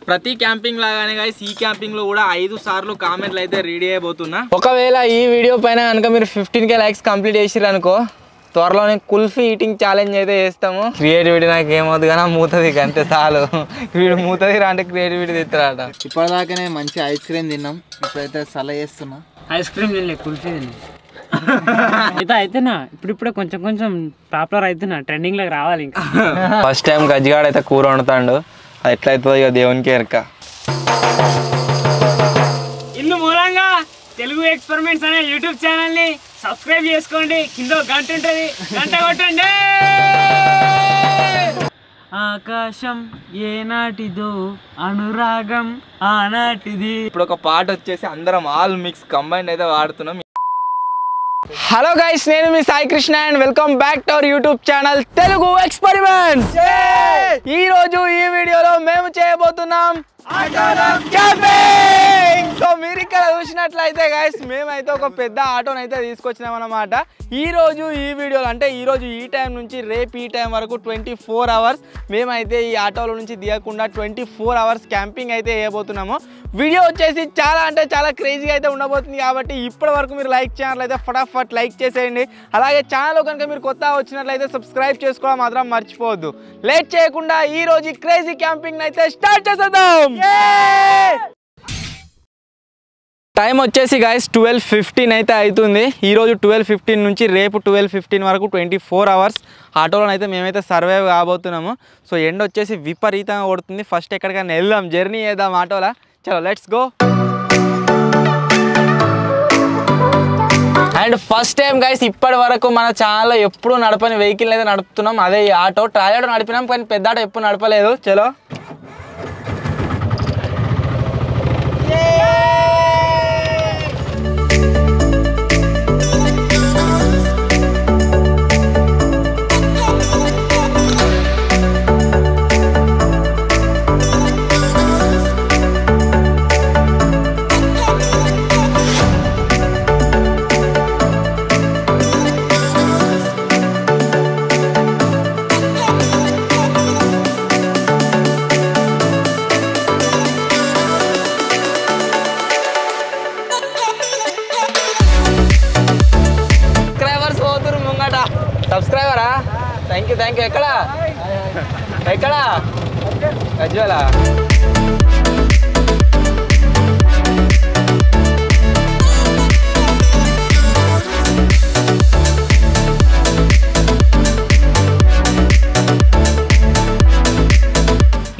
ప్రతి క్యాంపింగ్ లాగానే గైస్ ఈ క్యాంపింగ్ లో కూడా 5 సార్లు కామెంట్లు అయితే రీడ్ చేయబోతున్నా. ఒకవేళ ఈ వీడియో పైన కనుక మీరు 15K లైక్స్ కంప్లీట్ చేసిర్రు అనుకో, త్వరలోనే కుల్ఫీ ఈటింగ్ ఛాలెంజ్ అయితే చేస్తాము. క్రియేటివిటీ నాకు ఏమవుతుంది కానీ మూతది అంతే చాలు. వీడు మూతది రా అంటే క్రియేటివిటీ తిస్తారట. ఇప్పటిదాకానే మంచి ఐస్ క్రీమ్ తిన్నాం, ఇప్పుడైతే సల చేస్తున్నా. ఐస్ క్రీమ్ తినలే, కుల్ఫీ తిన్నా. అయితేనా ఇప్పుడిప్పుడే కొంచెం కొంచెం పాపులర్ అవుతున్నా, ట్రెండింగ్ లోకి రావాలి. ఇంకా ఫస్ట్ టైం గజ్జిగాడు అయితే కూర వండుతాడు, అది ఎట్లయితుందో ఇక దేవునికి ఎరక. ఇందు మూలంగా తెలుగు ఎక్స్పెరిమెంట్స్ అనే యూట్యూబ్ ఛానల్ ని సబ్స్క్రైబ్ చేసుకోండి, కింద గంట ఉంటుంది, గంట కొట్టండి. ఆకాశం ఏనాటిదో అనురాగం ఆనాటిది. ఇప్పుడు ఒక పాట వచ్చేసి అందరం ఆల్ మిక్స్ కంబైన్ అయితే వాడుతున్నాం. హలో గైస్, నేను మీ Sai Krishna and welcome back to our YouTube channel Telugu experiments. ఈ రోజు ఈ వీడియోలో మేము చేయబోతున్నాం క్యాంపింగ్. సో మీరు ఇక్కడ చూసినట్లయితే గైస్, మేమైతే ఒక పెద్ద ఆటోని అయితే తీసుకొచ్చినాం అన్నమాట. ఈ రోజు ఈ వీడియోలో అంటే ఈ రోజు ఈ టైం నుంచి రేపు ఈ టైం వరకు 24 అవర్స్ మేమైతే ఈ ఆటోలో నుంచి దిగకుండా 24 అవర్స్ క్యాంపింగ్ అయితే చేయబోతున్నాము. వీడియో వచ్చేసి చాలా అంటే చాలా క్రేజీగా అయితే ఉండబోతుంది. కాబట్టి ఇప్పటి వరకు మీరు లైక్ చేయాలైతే ఫటాఫట్ లైక్ చేసేయండి. అలాగే ఛానల్ కనుక మీరు కొత్త వచ్చినట్లయితే సబ్స్క్రైబ్ చేసుకోవడం మాత్రం మర్చిపోవద్దు. లేట్ చేయకుండా ఈ రోజు క్రేజీ క్యాంపింగ్ అయితే స్టార్ట్ చేసేద్దాం. టైం వచ్చేసి గైస్ 12:15 అయితే అవుతుంది. ఈరోజు 12:15 నుంచి రేపు 12:15 వరకు 24 అవర్స్ ఆటోలో అయితే మేమైతే సర్వైవ్ కాబోతున్నాము. సో ఎండ్ వచ్చేసి విపరీతంగా కొడుతుంది. ఫస్ట్ ఎక్కడికైనా వెళ్దాం, జర్నీ చేద్దాం ఆటోలో. చలో let's go. And first time guys ఇప్పటి వరకు మన ఛానల్లో ఎప్పుడు నడపని వెహికల్ అయితే నడుపుతున్నాం, అదే ఈ ఆటో. ట్రాలీ ఆటో నడిపినాం కానీ పెద్ద ఆటో ఎప్పుడు నడపలేదు. చలో సబ్స్క్రైబరా, థ్యాంక్ యూ. ఎక్కడా గజ్వాలా?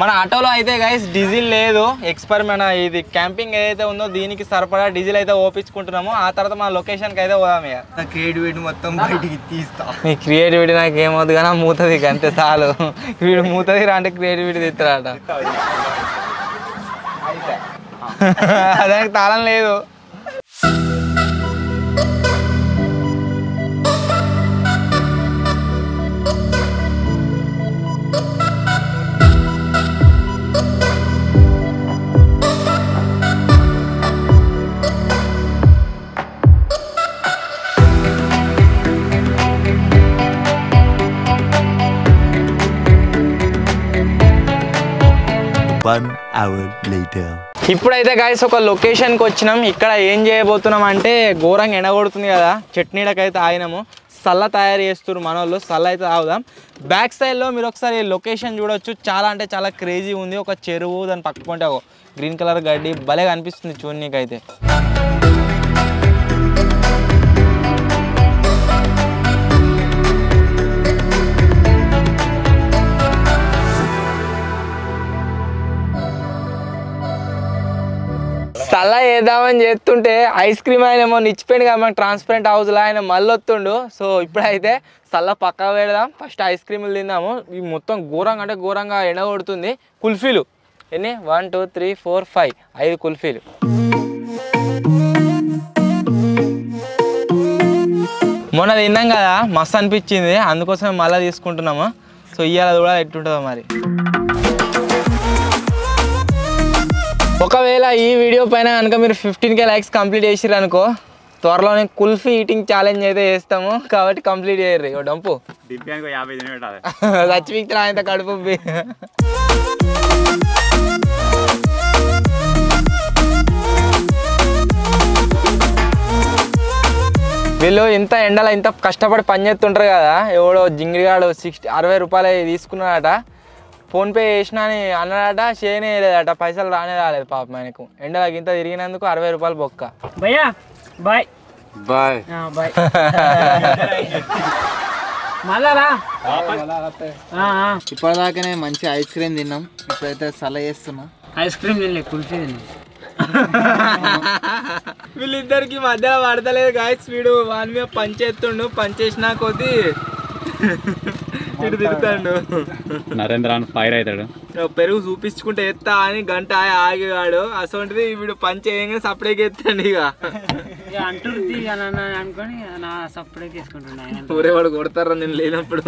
మన ఆటోలో అయితే గైస్ డీజిల్ లేదు. ఎక్స్పెరిమెంట్ ఇది క్యాంపింగ్ ఏదైతే ఉందో దీనికి సరిపడా డీజిల్ అయితే ఓపించుకుంటున్నాము. ఆ తర్వాత మన లొకేషన్కి అయితే పోదాం. ఇక క్రియేటివిటీ మొత్తం బయటికి తీస్తా. మీ క్రియేటివిటీ నాకు ఏమవుతుంది కానీ మూతది అంతే చాలు. వీడు మూతది రా అంటే క్రియేటివిటీ తిస్తారట. దానికి తాళం లేదు. ఇప్పుడైతే గైస్ ఒక లొకేషన్కి వచ్చినాం. ఇక్కడ ఏం చేయబోతున్నాం అంటే ఘోరంగా ఎండగొడుతుంది కదా, చట్నీలకైతే ఆగినాము. సల్ల తయారు చేస్తున్నారు మన వాళ్ళు. సల్ల అయితే తాగుదాం. బ్యాక్ సైడ్లో మీరు ఒకసారి లొకేషన్ చూడొచ్చు. చాలా అంటే చాలా క్రేజీ ఉంది. ఒక చెరువు, దాని పక్కకుంటే గ్రీన్ కలర్ గడ్డి భలే కనిపిస్తుంది చూడనీకైతే. సల్లా వేద్దామని చేస్తుంటే ఐస్ క్రీమ్ ఆయన ఏమో నిచ్చిపోయింది కదా మనకు ట్రాన్స్పరెంట్ హౌస్లో, ఆయన మళ్ళీ వస్తుండు. సో ఇప్పుడైతే సల్లా పక్కా పెడదాం, ఫస్ట్ ఐస్ క్రీములు తిందాము. ఇవి మొత్తం ఘోరంగా అంటే ఘోరంగా ఎండ కొడుతుంది. కుల్ఫీలు ఎన్ని 1 2 3 4 5 5 కుల్ఫీలు. మొన్న తిన్నాం కదా, మస్తు అనిపించింది, అందుకోసమే మళ్ళీ తీసుకుంటున్నాము. సో ఇవాళ కూడా ఎట్టుంటుందో మరి. ఒకవేళ ఈ వీడియో పైన కనుక మీరు 15K లైక్స్ కంప్లీట్ చేసిర్రు అనుకో, త్వరలోనే కుల్ఫీ ఈటింగ్ ఛాలెంజ్ అయితే చేస్తాము. కాబట్టి కంప్లీట్ చేయర్రి. డంపు చచ్చిపిక్తా ఆయన కడుపు. వీళ్ళు ఇంత ఎండలో ఇంత కష్టపడి పని చేస్తుంటారు కదా. ఎవడో జింగిడిగాడు 60 రూపాయలు తీసుకున్నాడట, ఫోన్పే చేసినా అని అన్నాడట, చేయనే లేదట, పైసలు రాలేదు పాపం ఆయనకు. ఎండలకి ఇంత తిరిగినందుకు 60 రూపాయలు బొక్క. భయ్యా బాయ్ బాయ్ బాయ్ మళ్ళా ఇప్పటిదాకానే మంచి ఐస్ క్రీమ్ తిన్నాం, ఇప్పుడైతే సల చేస్తున్నా. ఐస్ క్రీమ్ తినలే, కుల్ఫీ తిన్నా. వీళ్ళిద్దరికి మధ్యలో పడతలేదు గాయస్. వీడు వాని మీద పంచేస్తుండు, పంచేసినా కొద్దీ ఇటు తిరుగుతాడు. నరేంద్ర ఫైర్ అవుతాడు. పెరుగు చూపించుకుంటే ఎత్తా అని గంట ఆగేవాడు. అసలు వీడు పంచ వేయంగానే సపరేట్ ఎత్తాడు. ఇక అంటుంది అనుకొని నా సపరేట్ తీసుకుంటున్నా. ఊరేవాడు కొడతారా నేను లేనప్పుడు.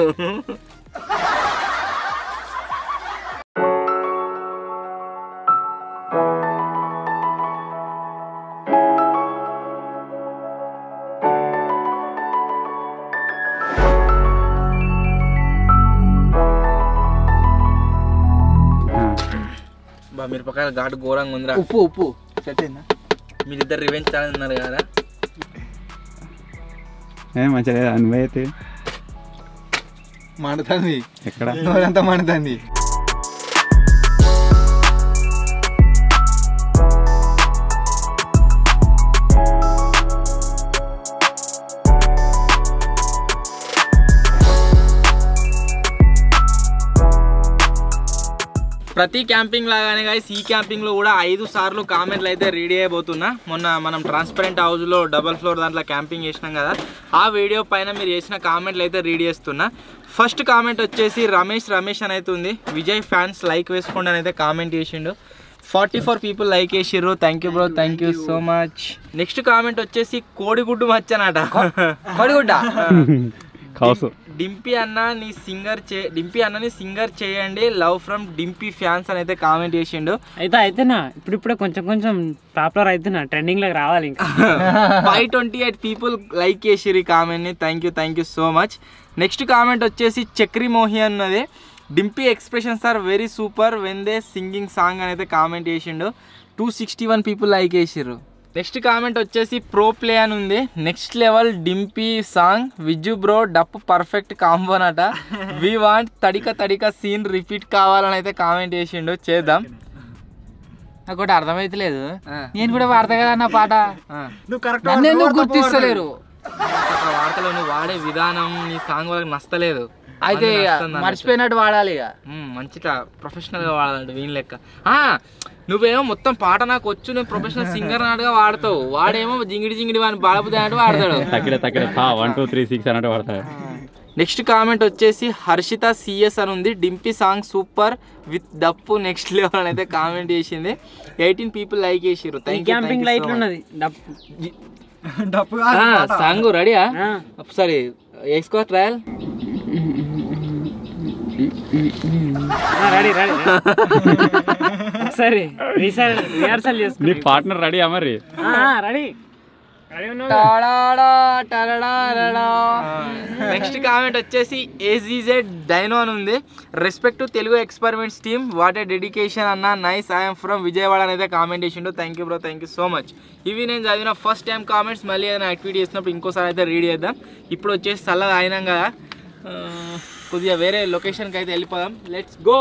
మిరపకాయలు ఘాటు ఘోరంగా ఉందిరా. ఉప్పు సెట్ అయిందా? మీరిద్దరు రివెంజ్ ఛానల్ ఉన్నారు కదా. మంచిగా అనుభవైతే మండుతుంది, ఎక్కడ నోరంతా మండుతుంది. ప్రతి క్యాంపింగ్ లాగానే గాయస్ ఈ క్యాంపింగ్లో కూడా 5 సార్లు కామెంట్లు అయితే రీడ్ చేయబోతున్నా. మొన్న మనం ట్రాన్స్పరెంట్ హౌస్లో డబల్ ఫ్లోర్ దాంట్లో క్యాంపింగ్ చేసినాం కదా, ఆ వీడియో పైన మీరు చేసిన కామెంట్లు అయితే రీడ్ చేస్తున్నా. ఫస్ట్ కామెంట్ వచ్చేసి రమేష్ అని అయితే ఉంది. విజయ్ ఫ్యాన్స్ లైక్ వేసుకోండి అని అయితే కామెంట్ చేసిండు. 44 పీపుల్ లైక్ వేసిర్రు. Thank you bro, thank you so much. Next comment వచ్చేసి కోడిగుడ్డు మచ్చనట. కోడిగుడ్డ డింపీ అన్నని సింగర్ చేయండి, లవ్ ఫ్రమ్ డింపీ ఫ్యాన్స్ అని అయితే కామెంట్ చేసిండు. అయితేనా ఇప్పుడిప్పుడే కొంచెం పాపులర్ అవుతున్నా, ట్రెండింగ్ లోకి రావాలి. ఇంకా 528 పీపుల్ లైక్ చేసిర్రు ఈ కామెంట్ ని. Thank you so much. Next comment వచ్చేసి చక్రి మోహి అన్నది. Dimpy expressions are very super when they singing song అని అయితే కామెంట్ చేసిండు. 261 పీపుల్ లైక్ చేసిర్రు. నెక్స్ట్ కామెంట్ వచ్చేసి ప్రో ప్లే అని ఉంది. Next level Dimpy song Vijju bro డప్పు పర్ఫెక్ట్ కాంబోనట. వి వాంట్ తడిక సీన్ రిపీట్ కావాలని అయితే కామెంట్ చేసిండు. చేద్దాం. నాకు ఒకటి అర్థమైతలేదు, నేను కూడా వాడతా కదా అన్న పాట, నువ్వు గుర్తిస్తలేరు. వాడతలేవు, నువ్వు వాడే విధానం నీ సాంగ్ వాళ్ళకి నచ్చలేదు. అయితే మర్చిపోయినట్టు వాడాలి, ఇక మంచిగా ప్రొఫెషనల్ గా వాడాలంటే వీని లెక్క. నువ్వేమో మొత్తం పాట నాకు వచ్చు, నేను ప్రొఫెషనల్ సింగర్ అన్నట్టుగా వాడతావు, వాడేమో జింగిడి వాడిని బాడబుద్ది అన్నట్టు వాడతాడు. 1 2 3 6 అన్నట్టు వాడతాడు. నెక్స్ట్ కామెంట్ వచ్చేసి హర్షిత సిఎస్ అని ఉంది. డింపీ సాంగ్ సూపర్ విత్ డప్పు నెక్స్ట్ లెవెల్ అని అయితే కామెంట్ చేసింది. 18 పీపుల్ లైక్ చేసిర్రు. సాంగ్ రెడీయా? ఒకసారి వేసుకో ట్రయల్. సరే రిహార్సల్ చేసుకో. నీ పార్ట్నర్ రెడీ మరి? రెడీ. నెక్స్ట్ కామెంట్ వచ్చేసి ఏజీజెడ్ డైనో అని ఉంది. Respect to Telugu experiments team, what a dedication అన్న, నైస్, ఐఎమ్ ఫ్రమ్ విజయవాడ అని అయితే కామెంట్ చేసిండు. Thank you bro, thank you so much. ఇవి నేను చదివిన ఫస్ట్ టైం కామెంట్స్. మళ్ళీ ఏదైనా యాక్టివిటీ చేసినప్పుడు ఇంకోసారి అయితే రీడ్ చేద్దాం. ఇప్పుడు వచ్చేసి చల్లగా అయినాం కదా, కొద్దిగా వేరే లొకేషన్కి అయితే వెళ్ళిపోదాం. Let's go.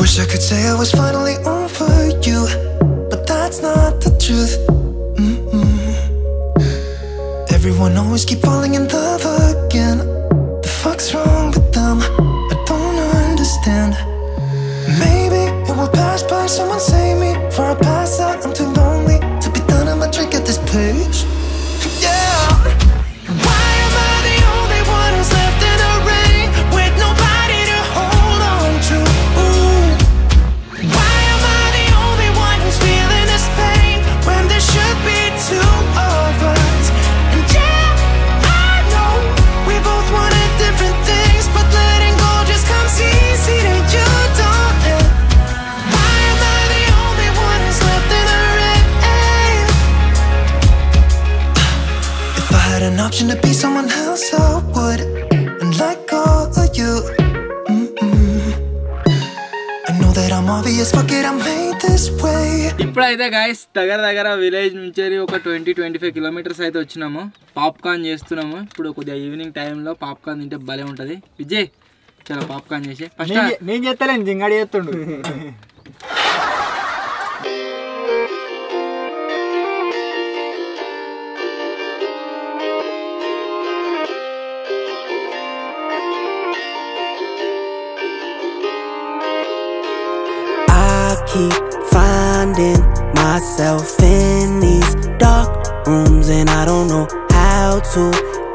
Wish I could say I was finally over you, but that's not the truth. Everyone always keep falling in love again. The fuck's wrong with them? I don't understand. Maybe it will pass by, someone save me before I pass out. I'm too lonely to be done, I'ma drink at this place. Yeah. Why am I the only one who's left in the rain with nobody to hold on to? Why am I the only one who's feeling this pain when there should be two of us? And yeah, I know we both wanted different things, but letting go just comes easy to you, don't it? Why am I the only one who's option to be someone else, I would and let go of you. I know that I'm obvious, fuck it, I'm made this way. ఇప్పుడైతే guys దగ్గర village నుంచి ఒక 20-25 kilometres అయితే వచ్చినాము. Popcorn చేస్తున్నాము. ఇప్పుడు కొద్దిగా evening టైంలో పాప్కార్న్ తింటే భలే ఉంటుంది. విజయ్ చాలా పాప్కార్న్ చేసి ఫస్ట్ నేను చేస్తలేను, జింగాడి చేస్తుండు. Keep finding myself in these dark rooms, and I don't know how to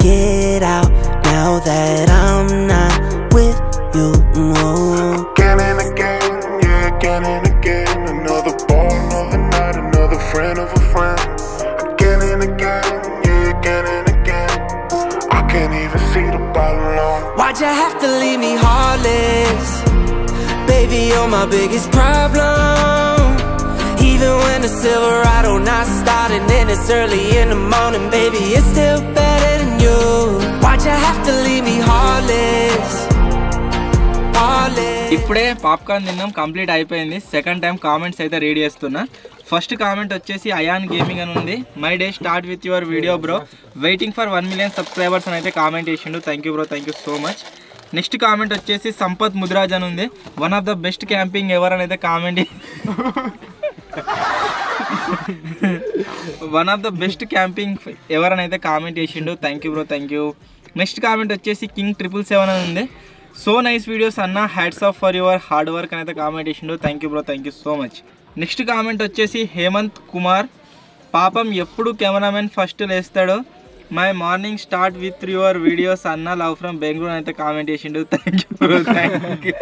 get out now that I'm not with you. Again and again, yeah, again and again. Another ball, another night, another friend of a friend. Again and again, yeah, again and again. I can't even see the bottom line. Why'd you have to leave me heartless? Baby, you're my biggest problem. Even when the Silverado not starting and it's early in the morning, baby, it's still better than you. Why'd you have to leave me heartless? ఇప్పుడే popcorn తిన్నాం, complete అయిపోయింది. Second time comments అయితే read చేస్తున్నా. First comment వచ్చేసి ion gaming అని ఉంది. My day start with your video bro, waiting for 1 million subscribers అని అయితే కామెంట్ చేసిండు. Thank you bro, thank you so much. Next comment వచ్చేసి సంపత్ ముద్రాజ్ అని ఉంది. One of the best camping ever అని అయితే కామెంట్ చేసిండు. Thank you bro, thank you. Next comment వచ్చేసి కింగ్ 777 అని ఉంది. సో నైస్ వీడియోస్ అన్న, hats off for your hard work అని అయితే కామెంట్ చేసిండు. Thank you bro, thank you so much. Next comment వచ్చేసి హేమంత్ కుమార్, పాపం ఎప్పుడు కెమెరామెన్ ఫస్ట్ లేస్తాడు, my morning start with your videos అన్న, లవ్ ఫ్రమ్ బెంగళూరు అయితే కామెంట్ చేసిండు. Thank you bro, thank you.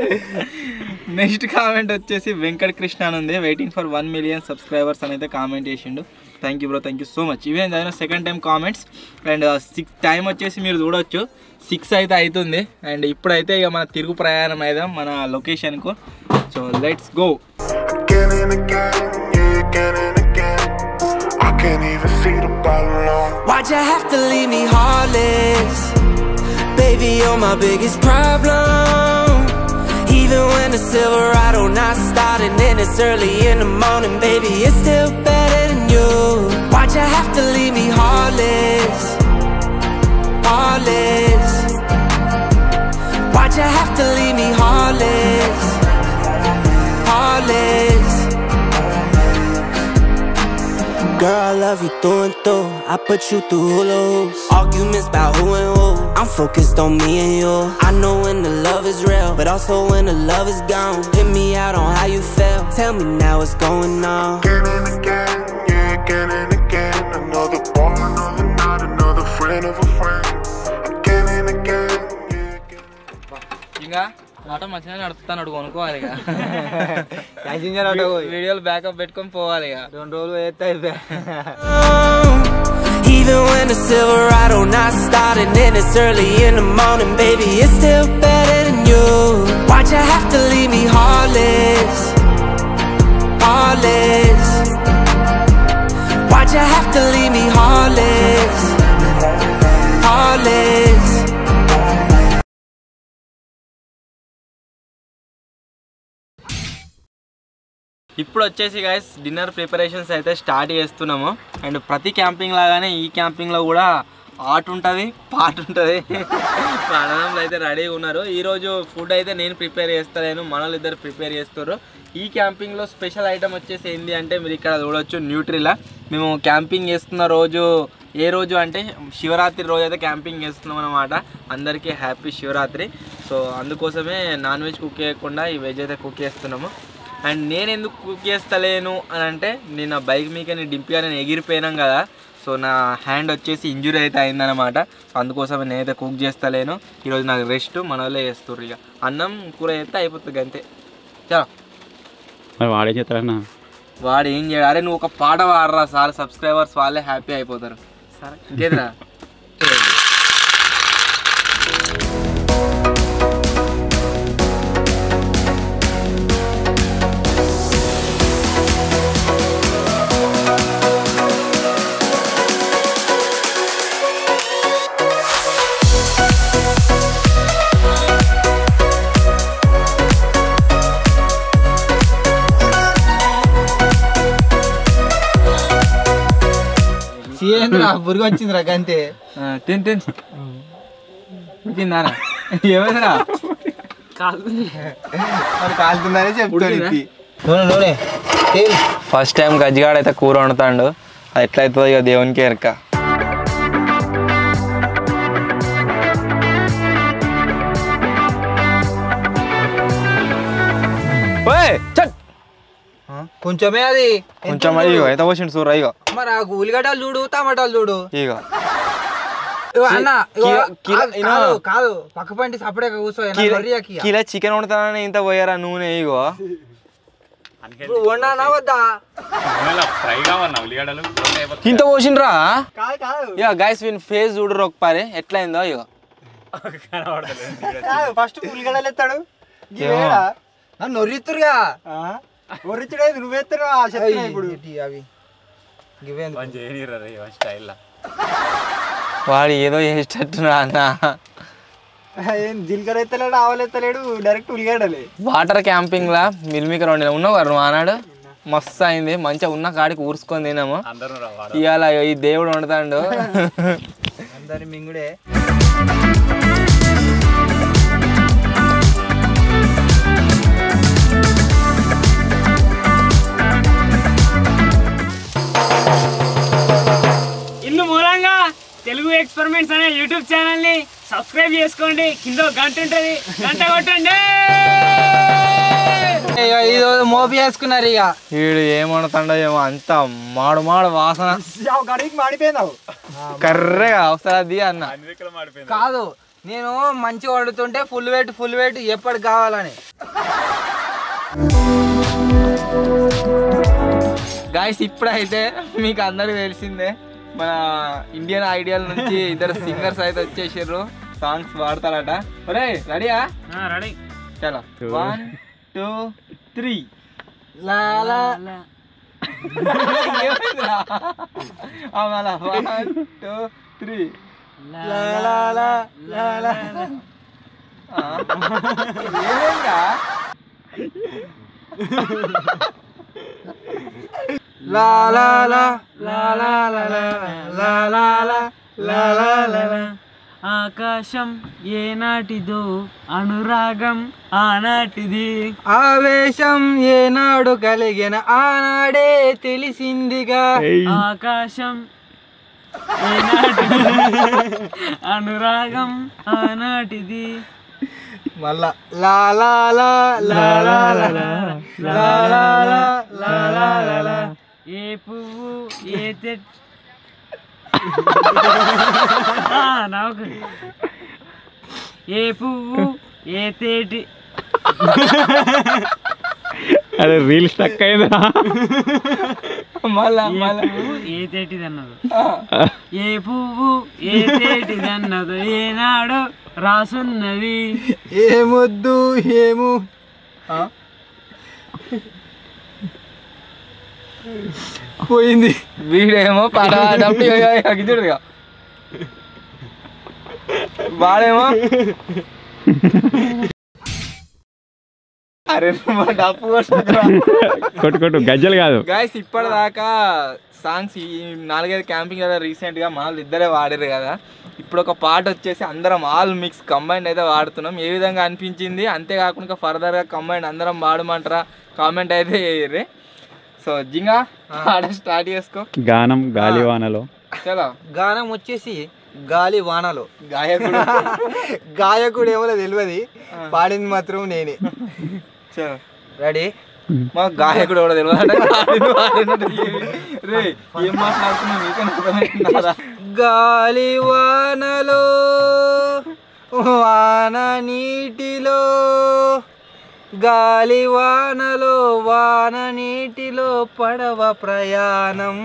Next comment వచ్చేసి వెంకట కృష్ణ అని ఉంది. వెయిటింగ్ ఫర్ 1 million సబ్స్క్రైబర్స్ అని అయితే కామెంట్ చేసిండు. Thank you bro, thank you so much. ఇవే చదివిన second time comments. And 6 time వచ్చేసి మీరు చూడొచ్చు 6 అయితే అవుతుంది. అండ్ ఇప్పుడైతే ఇక మన తిరుగు ప్రయాణం అయిదాం మన లొకేషన్కు. So let's go. Again and again, yeah, again and again. I can't even see the bottom line. Why'd you have to leave me heartless? Baby, you're my biggest problem. Even when the Silverado not starting and it's early in the morning, baby, it's still better than you. Why'd you have to leave me heartless? Heartless. Why'd you have to leave me heartless? Heartless. Girl, I love you through and through. I put you through loops. Arguments about who and who. I'm focused on me and you. I know when the love is real, but also when the love is gone. Hit me out on how you feel. Tell me now what's going on. Again and again, yeah, again and again. Another ball, another night, another friend of a friend. Again and again, yeah, again. ఇంకా auto మంచిగా నడుపుతాను, కొనుక్కోవాలి ఇక. Passenger auto వీడియోలు backup పెట్టుకొని పోవాలి ఇక. 2 రోజులు వేస్తే అయిపోయా. Even when the Silverado not starting and it's early in the morning, baby, it's still better than you. Why'd you have to leave me heartless? Heartless. Why'd you have to leave me heartless? Heartless. ఇప్పుడు వచ్చేసి guys dinner preparations అయితే start చేస్తున్నాము. And ప్రతి camping లాగానే ఈ క్యాంపింగ్లో కూడా ఆట ఉంటుంది, పాట ఉంటుంది. అన్నదమ్ములు అయితే రెడీగా ఉన్నారు. ఈరోజు ఫుడ్ అయితే నేను ప్రిపేర్ చేస్తలేను, మనోళ్ళు ఇద్దరు ప్రిపేర్ చేస్తారు. ఈ క్యాంపింగ్లో స్పెషల్ ఐటమ్ వచ్చేసి ఏంటి అంటే మీరు ఇక్కడ చూడవచ్చు న్యూట్రిలా. మేము క్యాంపింగ్ చేస్తున్న రోజు ఏ రోజు అంటే శివరాత్రి రోజు అయితే క్యాంపింగ్ చేస్తున్నాం అన్నమాట. అందరికీ హ్యాపీ శివరాత్రి. సో అందుకోసమే నాన్ వెజ్ కుక్ చేయకుండా ఈ వెజ్ అయితే కుక్ చేస్తున్నాము. అండ్ నేను ఎందుకు కుక్ చేస్తలేను అని అంటే నేను నా బైక్ మీకే డింపిగా నేను ఎగిరిపోయినాం కదా. సో నా హ్యాండ్ వచ్చేసి ఇంజురీ అయితే అయిందనమాట. సో అందుకోసం నేనైతే కుక్ చేస్తలేను. ఈరోజు నాకు రెస్ట్, మన వాళ్ళే చేస్తారు. ఇక అన్నం కూర చేస్తే అయిపోతుంది అంతే. చలో వాడే చేస్తారన్నా, వాడు ఏం చేయడు. అరే నువ్వు ఒక పాట పాడరా సార్, సబ్స్క్రైబర్స్ వాళ్ళే హ్యాపీ అయిపోతారు. సరే ఇంకేదిరా. ఏంద్రా బురుగు వచ్చిందిరా గంతే. తిని తిని తిందానా ఏమైందిరా? మరి కాలుతుందని చెప్తాను. నూనె ఫస్ట్ టైం గజ్జిగాడ అయితే కూర వండుతాడు. అది ఎట్లయితుందో ఇక దేవునికి ఎరక. కొంచెమే అది కొంచెం ఇగో ఎంత పోసిండు చూర. ఇగో మరి ఆ ఉల్లిగడ్డలు చూడు, టమాటాలు చూడు. ఇగో అన్న కాదు పక్క పంటి సపరేట్ కూర్చో. కిలో చికెన్ వండుతానని ఇంత పోయారా నూనె. ఇగో వండానా వద్దా? ఇంత పోసిండ్రా. ఇక గైస్ వీని ఫేస్ చూడరు ఒకసారి ఎట్లయిందో. ఇగో ఫస్ట్ ఉల్లిగడ్డలు ఎత్తాడు, నొర్రిత్తురుగా నొర్రిచ్చుడేది నువ్వెత్తున్నావు. అవి వాడు ఏదో చేసేటట్టున్నా అన్న. జీలకర్ర ఎత్తలేడు, ఆవలు ఎత్తలేడు, డైరెక్ట్ ఉల్లిగడ్డలే. వాటర్ క్యాంపింగ్ లా మిల్మికర్ వండిన ఉన్నావు కదా నువ్వు ఆనాడు. మస్తు అయింది, మంచిగా ఉన్న కాడికి ఊరుసుకొని తినాము. ఇవాళ ఈ దేవుడు వండుతాడు. అందరి మింగుడే. ఇల్లు మూలంగా తెలుగు ఎక్స్పెరిమెంట్స్ అనే యూట్యూబ్ ఛానల్ ని సబ్స్క్రైబ్ చేసుకోండి. కింద గంట ఉంటుంది, గంట కొట్టండి. మోపి వేసుకున్నారు ఇక. వీడు ఏం వండుతాడో ఏమో, అంత మాడు మాడు వాసన. మాడిపోయినావు కర్రెగా అవసరాది అన్న. కాదు, నేను మంచిగా వండుతుంటే ఫుల్ వెయిట్ ఎప్పటికి కావాలని. గాయస్ ఇప్పుడైతే మీకు అందరికి తెలిసిందే, మన ఇండియన్ ఐడియల్ నుంచి ఇద్దరు సింగర్స్ అయితే వచ్చేసారు, సాంగ్స్ పాడతారట. ఒరే రెడీయా? రెడీ. చలో 1 2 3. లాలా 1 2 3. లాలా లాలా ఆకాశం ఏనాటిదో, అనురాగం ఆనాటిది, ఆవేశం ఏనాడు కలిగిన ఆనాడే తెలిసిందిగా. ఆకాశం ఏనాటిదో, అనురాగం ఆనాటిది. మళ్ళా లాలా ఏ పువ్వు ఏ చెట్టు ఏ పువ్వు ఏ తేటి. అదే రీల్ స్టక్ అయిందా? ఏ తేటిది అన్నది, ఏ పువ్వు ఏ తేటిది అన్నది, ఏనాడు రాసున్నది. ఏమొద్దు ఏము పోయింది. వీడేమో పాట పాడేటప్పుడు వాడేమో అరే డప్పు కొట్టు గజ్జలు కాదు. గాయస్ ఇప్పటిదాకా సాంగ్స్ ఈ 4-5 క్యాంపింగ్ కదా రీసెంట్గా మన వాళ్ళు ఇద్దరే వాడారు కదా. ఇప్పుడు ఒక పాట వచ్చేసి అందరం ఆల్ మిక్స్ కంబైండ్ అయితే వాడుతున్నాం. ఏ విధంగా అనిపించింది, అంతేకాకుండా ఫర్దర్గా కంబైండ్ అందరం వాడమంటారా కామెంట్ అయితే చేయర్రి. సో జింగా పాట స్టార్ట్ చేసుకో. గానం గాలివానలో. చలో గానం వచ్చేసి గాలి వానలో. గాయకుడు ఏమో తెలియదు, పాడింది మాత్రం నేనే. చలో రెడీ. మా గాయకుడు కూడా తెలియదు. ఏం మాట్లాడుతున్నా గాలి వానలో వాన నీటిలో, గాలి వానలో వాన నీటిలో పడవ ప్రయాణం.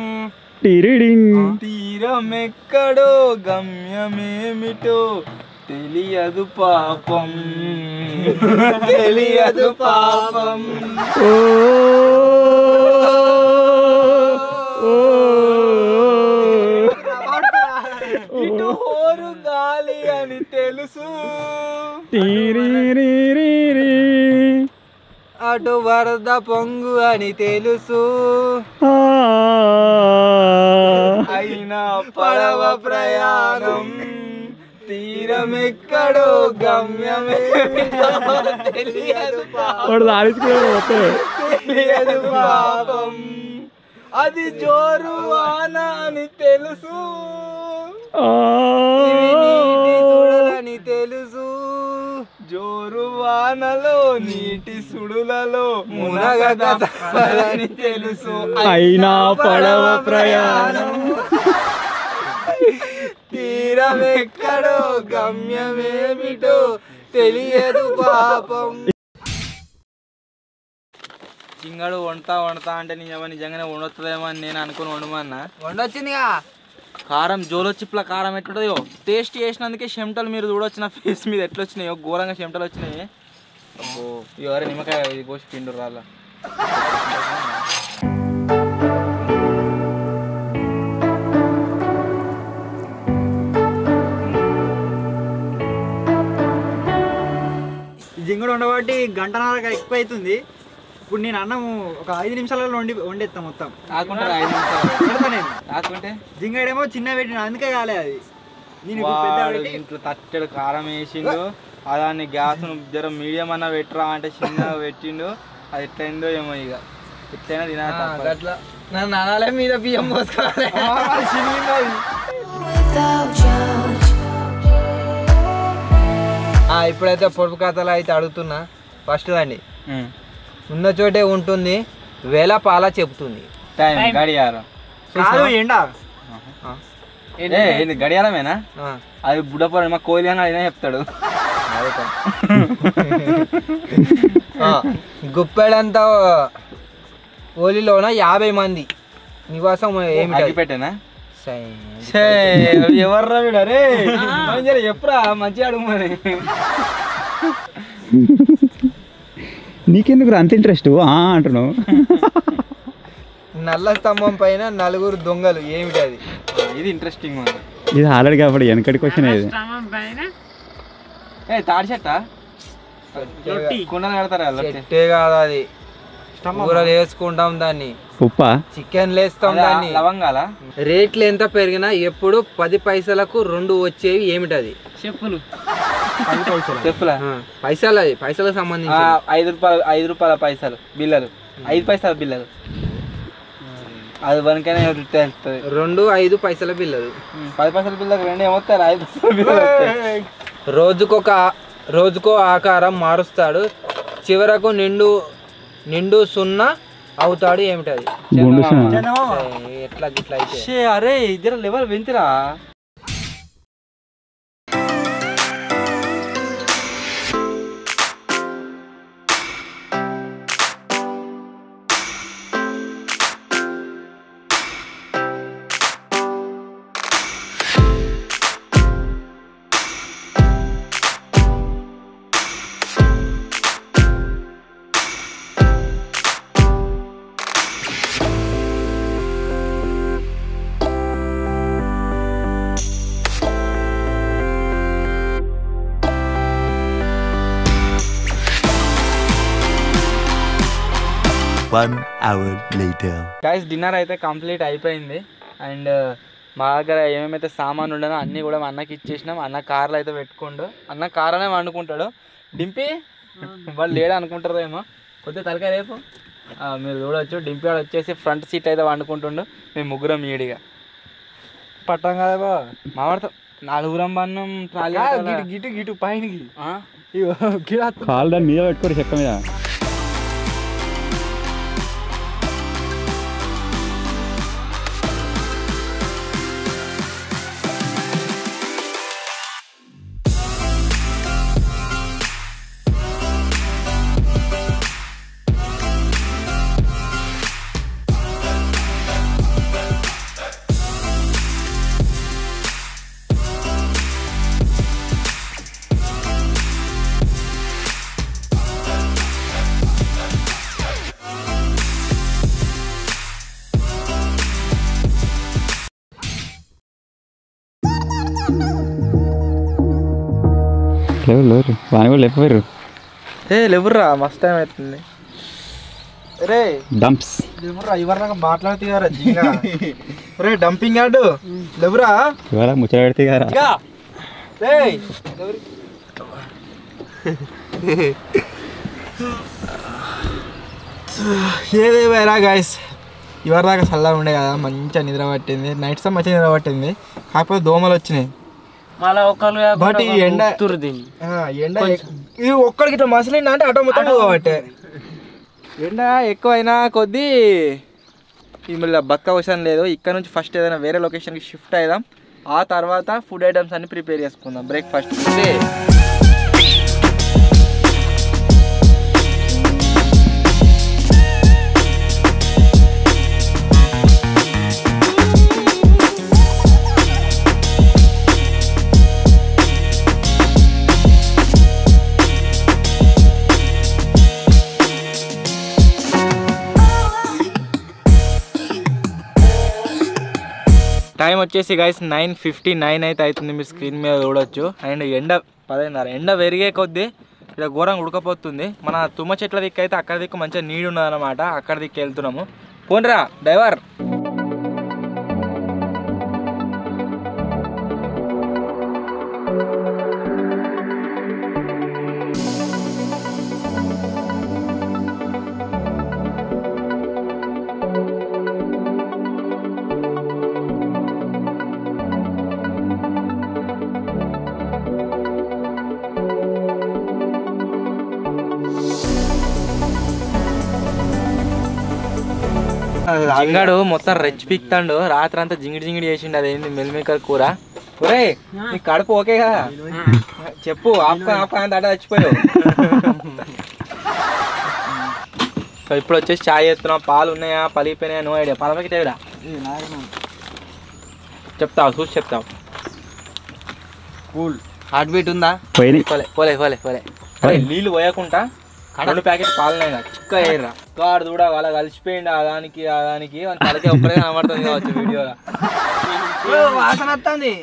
తీరమెక్కడో గమ్యమేమిటో తెలియదు పాపం, తెలియదు పాపం. ఇటు హోరు గాలి అని తెలుసు, పాటు వరద పొంగు అని తెలుసు అయినా పడవ ప్రయాణం తీరమెక్కడో గమ్యమేమిటో తెలియదు వాడు దారించుకున్నాడు తెలియదు పాపం అది జోరు వాన అని తెలుసు అని తెలుసు జోరు వానలో నీటి సుడులలో మునగదని తెలుసు అయినా పడవ ప్రయాణం తీరమెక్కడో గమ్యమేమిటో తెలియదు పాపం. చింగడు వండుతా అంటే నిజంగానే వండొస్తుందేమో అని నేను అనుకుని వండమన్నా. వండొచ్చిందిగా. కారం జోలో చిప్ల కారం ఎట్లుంటుందో టేస్ట్ చేసినందుకే చెమటలు మీరు చూడొచ్చు నా ఫేస్ మీద ఎట్లా వచ్చినాయో ఘోరంగా చెమటలు వచ్చినాయి. అబ్బో ఎవరే నిమ్మకాయ ఇది కోసి పిండు రాళ్ళ. జింగుడు ఉండబట్టి గంటన్నర ఎక్కువ అవుతుంది. ఇప్పుడు నేను అన్నం ఒక 5 నిమిషాలలో వండేస్తా మొత్తం. కాకుంటే 5 నిమిషాలు నేను కాకుంటే జింగడేమో చిన్న పెట్టిన అందుకే కాలే అది. నేను ఇంట్లో తట్టెడు కారం వేసిండు దాన్ని గ్యాస్ జర మీడియం అన్న పెట్టరా అంటే చిన్నగా పెట్టిండు. అది ఎట్లయిందో ఏమో ఇక ఎట్లయినా తినాలి. అట్లా నన్ను అనాలే మీద బియ్యం పోసుకోవాలి. ఇప్పుడైతే పొడుపు కథలు అయితే అడుగుతున్నా. ఫస్ట్ అండి ఉన్న చోటే ఉంటుంది వేల పాల చెప్తుంది. గడియారం ఎండా గడియారమేనా? అది బుడ్డపడ మా కోహ్లీ అని అయినా చెప్తాడు. గుప్పెడంత ఓలిలోన 50 మంది నివాసం ఏమి పెట్టానా? ఎవర్రా వీడరే ఎప్పుడా మంచిగా అడుగు మరి. నీకెందుకు అంత ఇంట్రెస్ట్ అంటున్నావు? నల్ల స్తంభం పైన 4 దొంగలు ఏమిటి అది? ఇది ఇంట్రెస్టింగ్. ఇది ఆల్రెడీ కాబట్టి వెనకటి క్వశ్చన్ ఇది. తాడి చెట్టా కుండలు కడతారా? చెట్టే కాదు అది. కూరలు వేసుకుంటాం దాన్ని. ఉప్పా? చికెన్ లేస్తాం దాన్ని. లవంగాల. రేట్లు ఎంత పెరిగినా ఎప్పుడు 10 పైసలకు 2 వచ్చేవి ఏమిటి అది? చెప్పులు. చెప్పులా? పైసలు. అది పైసలకు సంబంధించి 5 రూపాయల పైసలు బిల్లలు. 5 పైసల బిల్లలు. అది వనకనే తెలుస్తుంది. 2 5 పైసల బిల్లలు. 10 పైసల బిల్లకు 2 ఏమొస్తారు? 5 పైసల బిల్లలు. రోజుకో ఆకారం మారుస్తాడు. చివరకు నిండు 0 అవుతాడు ఏమిటి అది? ఎట్లా గిట్లా అయితే అరే ఇద్దరు లెవెల్ పెంచిరా. గైస్ డిన్నర్ అయితే కంప్లీట్ అయిపోయింది. అండ్ మా దగ్గర ఏమేమైతే సామాన్ ఉండనో అన్నీ కూడా మా అన్నకి ఇచ్చేసినాం. అన్న కార్లో అయితే పెట్టుకోండు. అన్న కార్లోనే వండుకుంటాడు. డింపి వాళ్ళు లేడా అనుకుంటారేమో కొద్దిగా తలకాయ రేపు మీరు చూడవచ్చు. డింపి వాడు వచ్చేసి ఫ్రంట్ సీట్ అయితే వండుకుంటుండు. మేము ముగ్గురం ఈడిగా పట్టం కదా బా మావాడితో 4 బన్నం ట్రాలీ గిటు పైనకి కాలు దాని మీద పెట్టుకోరు చెక్క మీద. లేవు వాని కూడా లేకపోయారు. లేవుర్రా మస్తు టైం అవుతుంది. రే డంప్స్ ఇవరాగా మాట్లాడుతున్నారా జింగా రే డంపింగ్ యార్డు లేవురా ఇవాళ ముచ్చట పెడితే కదా రే ఏదేమైనా గాయస్ ఇవరి దాకా చల్లగా ఉండే కదా మంచిగా నిద్ర పట్టింది నైట్ సమ్ మంచిగా నిద్ర పట్టింది కాకపోతే దోమలు వచ్చినాయి బట్ ఈ ఎండ ఎండ ఇది ఒక్కడికి ఇట్లా మసలిండ అంటే ఆటో మొత్తం కాబట్టి ఎండ ఎక్కువైనా కొద్దీ ఇది మళ్ళీ బతకవసరం లేదు. ఇక్కడ నుంచి ఫస్ట్ ఏదైనా వేరే లొకేషన్కి షిఫ్ట్ అయిదాం, ఆ తర్వాత ఫుడ్ ఐటమ్స్ అన్ని ప్రిపేర్ చేసుకుందాం. బ్రేక్ఫాస్ట్ టైం వచ్చేసి గైస్ 9:59 అయితే అవుతుంది, మీరు స్క్రీన్ మీద చూడొచ్చు. అండ్ ఎండ 10:30 ఎండ పెరిగే కొద్దీ ఇక్కడ ఘోరంగా ఉడకపోతుంది. మన తుమ్మ చెట్ల దిక్కు అయితే అక్కడ దిక్కు మంచిగా నీడు ఉన్నదన్నమాట, అక్కడ దిక్కు వెళ్తున్నాము. పోన్రా డ్రైవర్. జింగాడు మొత్తం రెచ్చి పిక్తాడు, రాత్రి అంతా జింగిడి జింగిడి చేసిండు. అదేంది మిల్మేకర్ కూర. ఒరే నీ కడుపు ఓకే కదా చెప్పు, ఆపుకొని దాట చచ్చిపోయావు. సో ఇప్పుడు వచ్చేసి చాయ్ చేస్తున్నాం. పాలు ఉన్నాయా పలిగిపోయినాయా నో ఐడియా. పాల ప్యాకెట్ ఏవిడా చెప్తావు చూసి చెప్తావు. కూల్ హార్ట్ బీట్ ఉందా? పోలే పోలే పోలే పోలే నీళ్ళు పోయకుండా 2 ప్యాకెట్ పాలున్నాయి చిక్క ఎర్రా కాడు చూడ వాళ్ళ కలిసిపోయింది. దానికి తలకే ఒక్కడే కనబడుతుంది కావచ్చు వీడియోలో. వాసన వస్తుంది.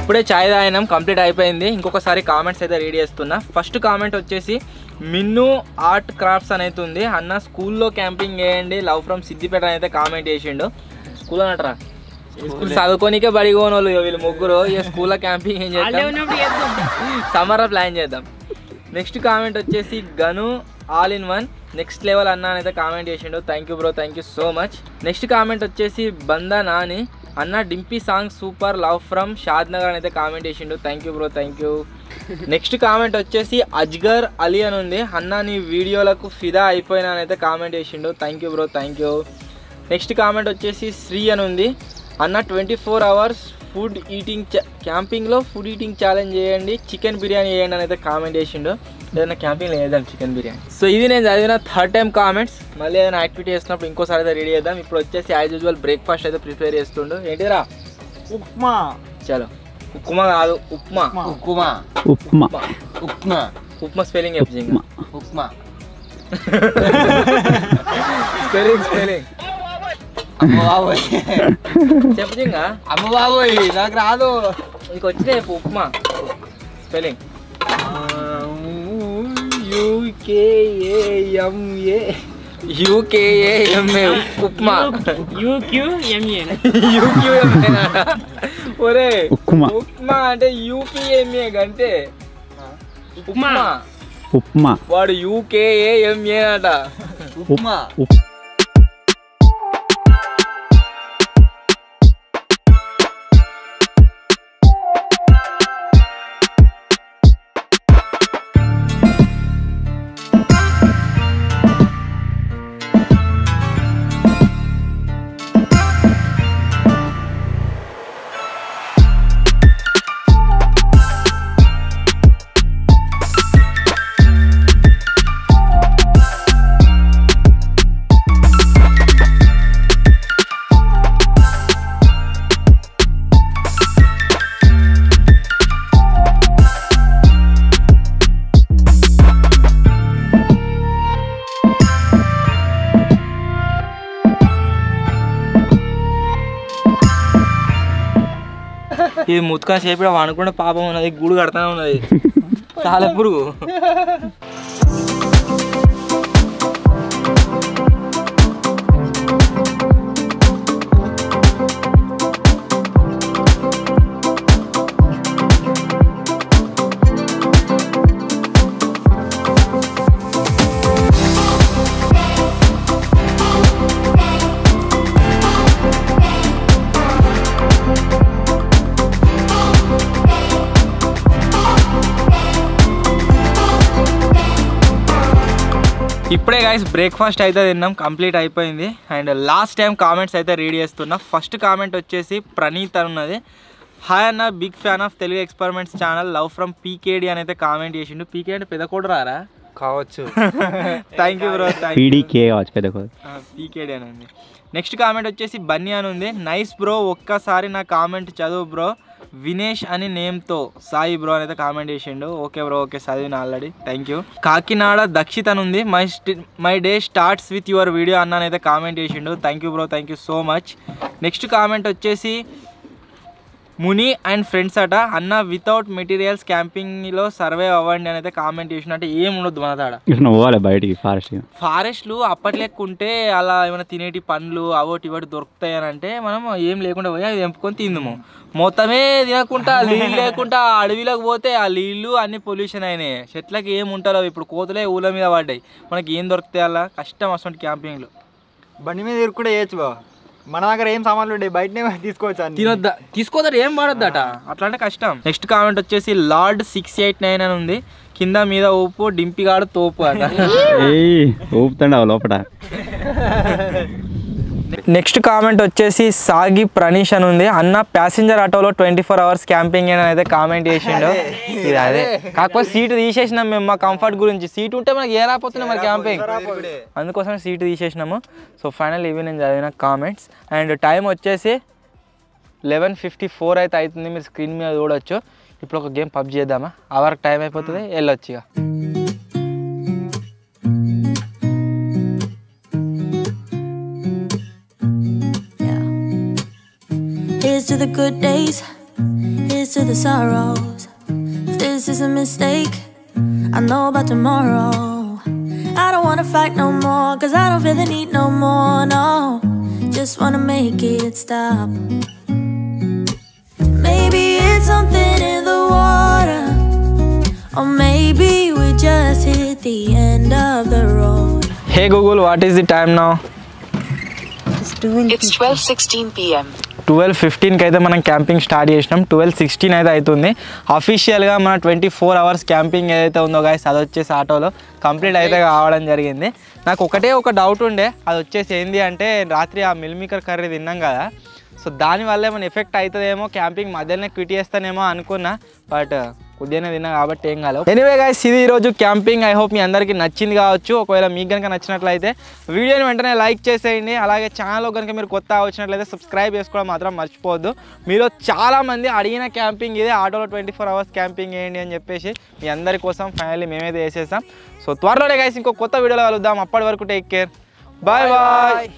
ఇప్పుడే చాయ్ తాగినాం, కంప్లీట్ అయిపోయింది. ఇంకొకసారి కామెంట్స్ అయితే రీడ్ చేస్తున్నా. ఫస్ట్ కామెంట్ వచ్చేసి మిన్ను ఆర్ట్ క్రాఫ్ట్స్ అనేది ఉంది. అన్న స్కూల్లో క్యాంపింగ్ చేయండి, లవ్ ఫ్రమ్ సిద్దిపేట అయితే కామెంట్ చేసిండు. స్కూల్ అనట్రా స్కూల్ చదువుకోనికే బడిగోని వాళ్ళు వీళ్ళు ముగ్గురు. ఇక స్కూల్లో క్యాంపింగ్ ఏం చేద్దాం, సమ్మర్లో ప్లాన్ చేద్దాం. నెక్స్ట్ కామెంట్ వచ్చేసి గను all in one next level అన్న అయితే కామెంట్ చేసిండు. Thank you bro, thank you so much. Next comment వచ్చేసి బందా నాని అన్న Dimpy song super love from Shad Nagar అని అయితే కామెంట్ చేసిండు. Thank you bro, thank you. Next comment వచ్చేసి అజ్గర్ అలీ అని ఉంది. అన్న నీ వీడియోలకు ఫిదా అయిపోయినా అని అయితే కామెంట్ చేసిండు. Thank you bro, thank you. Next comment వచ్చేసి శ్రీ అని ఉంది. అన్న 24 hours ఫుడ్ ఈటింగ్ క్యాంపింగ్లో ఫుడ్ ఈటింగ్ ఛాలెంజ్ చేయండి, చికెన్ బిర్యానీ చేయండి అని అయితే కామెంట్ చేసిండు. ఏదైనా క్యాంపింగ్లో వేద్దాం చికెన్ బిర్యానీ. సో ఇది నేను చదివిన 3rd time కామెంట్స్. మళ్ళీ ఏదైనా యాక్టివిటీ చేసినప్పుడు ఇంకోసారి అయితే రెడీ చేద్దాం. ఇప్పుడు వచ్చేసి యాజ్ యూజువల్ బ్రేక్ఫాస్ట్ అయితే ప్రిపేర్ చేస్తుండు. ఏంటిరా? ఉప్మా. చలో ఉప్మా కాదు ఉప్మా. ఉప్మా ఉప్మా ఉప్మా ఉప్మా స్పెల్లింగ్ చెప్పు. ఉప్మా స్పెల్లింగ్ అమ్మ బాబోయ్ చెప్పు జింగా. అమ్మ బాబోయ్ నాకు రాదు. నీకు వచ్చిన చెప్పు ఉప్మా స్పెల్లింగ్. UKAMA ఉప్మా. ఒరే ఉప్మా అంటే UPMA గంటే ఉప్మా. ఉప్మా వాడు UKAMA అట. ఉప్మా ఇది ముత్తుకొని సేపు అనుకుంటే పాపం ఉన్నది గూడు కడతానే ఉన్నది చాలా పురుగు. ఇప్పుడే గైస్ బ్రేక్ఫాస్ట్ అయితే తిన్నాం, కంప్లీట్ అయిపోయింది. అండ్ లాస్ట్ టైం కామెంట్స్ అయితే రీడ్ చేస్తున్నా. ఫస్ట్ కామెంట్ వచ్చేసి ప్రణీత్ అని ఉన్నది. హాయ్ అన్న, big fan of Telugu experiments channel, love from PKD అని అయితే కామెంట్ చేసిండు. పీకే అంటే పెద్ద కోట రారా కావచ్చు. Thank you bro. పీకేడి అని ఉంది. నెక్స్ట్ కామెంట్ వచ్చేసి బన్నీ అని ఉంది. నైస్ బ్రో, ఒక్కసారి నా కామెంట్ చదువు బ్రో. వినేష్ అని నేమ్తో సాయి బ్రో అని అయితే కామెంట్ చేసిండు. ఓకే బ్రో, ఓకే చదివిన already, thank you. Kakinada Dakshit అని ఉంది. My day starts with your video అన్న అయితే కామెంట్ చేసిండు. Thank you bro, thank you so much. Next comment వచ్చేసి ముని అండ్ ఫ్రెండ్స్ అట. అన్న వితౌట్ మెటీరియల్స్ క్యాంపింగ్లో సర్వే అవ్వండి అని అయితే కామెంట్ చేసినట్టు ఏం ఉండొద్దు మన తాడ. పోవాలి బయటికి ఫారెస్ట్లు అప్పట్లేకుంటే అలా ఏమైనా తినేటి పండ్లు అవోటి ఇవటి దొరుకుతాయి అని అంటే మనం ఏం లేకుండా పోయి అవి తెంపుకొని తిందాము. మొత్తమే తినకుండా నీళ్ళు లేకుండా అడవిలోకి పోతే ఆ నీళ్ళు అన్ని పొల్యూషన్ అయినాయి. చెట్లకి ఏం ఉంటారో ఇప్పుడు కోతులే ఊళ్ళ మీద పడ్డాయి. మనకి ఏం దొరుకుతాయి అలా కష్టం అసలు క్యాంపింగ్లో. బండి మీద కూడా వేయచ్చు బా, మన దగ్గర ఏం సామాన్లు ఉంటాయి బయటనే తీసుకోవచ్చు. తినొద్దా, తీసుకోదట, ఏం వాడొద్దట, అట్లా అంటే కష్టం. నెక్స్ట్ కామెంట్ వచ్చేసి లార్డ్ 689 అని ఉంది. కింద మీద ఊపు డింపిగాడు తోపు అట. ఊపుతాడు లోపల. నెక్స్ట్ కామెంట్ వచ్చేసి సాగి ప్రణీష్ అని ఉంది. అన్న ప్యాసింజర్ ఆటోలో 24 hours క్యాంపింగ్ అని అయితే కామెంట్ చేసిండు. ఇది అదే, కాకపోతే సీటు తీసేసినాం మేము మా కంఫర్ట్ గురించి. సీట్ ఉంటే మనకి ఏ రాపోతున్నాం మరి క్యాంపింగ్, అందుకోసం సీటు తీసేసినాము. సో ఫైనల్ ఇవి నేను చదివిన కామెంట్స్. అండ్ టైం వచ్చేసి 11:54 అయితే అవుతుంది. మీరు స్క్రీన్ మీద చూడొచ్చు. ఇప్పుడు ఒక గేమ్ పబ్జీ చేద్దామా, ఆ వరకు టైం అయిపోతుంది, వెళ్ళొచ్చు ఇక. Here's to the good days, here's to the sorrows. If this is a mistake, I know about tomorrow. I don't wanna fight no more, cause I don't feel the need no more, no. Just wanna make it stop. Maybe it's something in the water, or maybe we just hit the end of the road. Hey Google, what is the time now? It's 12:16 p.m. 12:15కి అయితే మనం camping start చేసినాం. 12:16 అయితే అవుతుంది. అఫీషియల్గా మన 24 hours camping ఏదైతే ఉందో guys, అది వచ్చేసి ఆటోలో కంప్లీట్ అయితే కావడం జరిగింది. నాకు ఒకటే ఒక డౌట్ ఉండే, అది వచ్చేసి ఏంది అంటే రాత్రి ఆ మిల్ మేకర్ కర్రీ తిన్నాం కదా, సో దానివల్ల ఏమైనా ఎఫెక్ట్ అవుతుందేమో, క్యాంపింగ్ మధ్యలోనే క్విట్ చేస్తానేమో అనుకున్నా, బట్ కొద్దిగానే తిన్నా కాబట్టి ఏం కాలేదు. ఎనీవే గైస్, ఇది ఈరోజు క్యాంపింగ్. ఐ హోప్ మీ అందరికీ నచ్చింది కావచ్చు. ఒకవేళ మీకు కనుక నచ్చినట్లయితే వీడియోని వెంటనే లైక్ చేసేయండి. అలాగే ఛానల్లో కనుక మీరు కొత్త వచ్చినట్లయితే సబ్స్క్రైబ్ చేసుకోవడం మాత్రం మర్చిపోవద్దు. మీలో చాలామంది అడిగిన క్యాంపింగ్ ఇదే, ఆటోలో 24 hours క్యాంపింగ్ వేయండి అని చెప్పేసి మీ అందరి కోసం ఫైనల్లీ మేమైతే వేసేసాం. సో త్వరలోనే గైస్ ఇంకో కొత్త వీడియోలో కలుద్దాం. అప్పటి వరకు టేక్ కేర్, బాయ్ బాయ్.